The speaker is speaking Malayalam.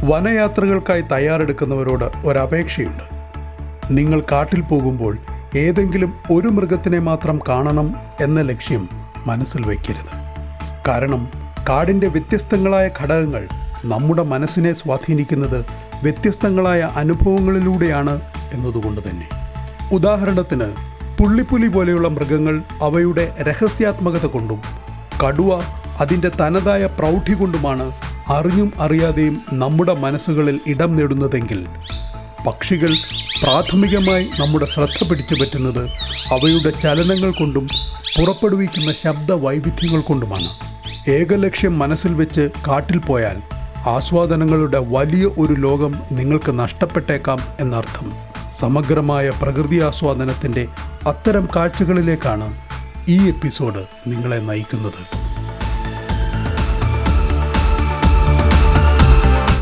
വനയാത്രകൾക്കായി തയ്യാറെടുക്കുന്നവരോട് ഒരപേക്ഷയുണ്ട്. നിങ്ങൾ കാട്ടിൽ പോകുമ്പോൾ ഏതെങ്കിലും ഒരു മൃഗത്തിനെ മാത്രം കാണണം എന്ന ലക്ഷ്യം മനസ്സിൽ വയ്ക്കരുത്. കാരണം കാടിൻ്റെ വ്യത്യസ്തങ്ങളായ ഘടകങ്ങൾ നമ്മുടെ മനസ്സിനെ സ്വാധീനിക്കുന്നത് വ്യത്യസ്തങ്ങളായ അനുഭവങ്ങളിലൂടെയാണ് എന്നതുകൊണ്ട് തന്നെ. ഉദാഹരണത്തിന് പുള്ളിപ്പുലി പോലെയുള്ള മൃഗങ്ങൾ അവയുടെ രഹസ്യാത്മകത കൊണ്ടും കടുവ അതിൻ്റെ തനതായ പ്രൗഢി കൊണ്ടുമാണ് അറിഞ്ഞും അറിയാതെയും നമ്മുടെ മനസ്സുകളിൽ ഇടം നേടുന്നതെങ്കിൽ പക്ഷികൾ പ്രാഥമികമായി നമ്മുടെ ശ്രദ്ധ പിടിച്ചു പറ്റുന്നത് അവയുടെ ചലനങ്ങൾ കൊണ്ടും പുറപ്പെടുവിക്കുന്ന ശബ്ദ വൈവിധ്യങ്ങൾ കൊണ്ടുമാണ്. ഏകലക്ഷ്യം മനസ്സിൽ വെച്ച് കാട്ടിൽ പോയാൽ ആസ്വാദനങ്ങളുടെ വലിയ ഒരു ലോകം നിങ്ങൾക്ക് നഷ്ടപ്പെട്ടേക്കാം എന്നർത്ഥം. സമഗ്രമായ പ്രകൃതി ആസ്വാദനത്തിൻ്റെ അത്തരം കാഴ്ചകളിലേക്കാണ് ഈ എപ്പിസോഡ് നിങ്ങളെ നയിക്കുന്നത്.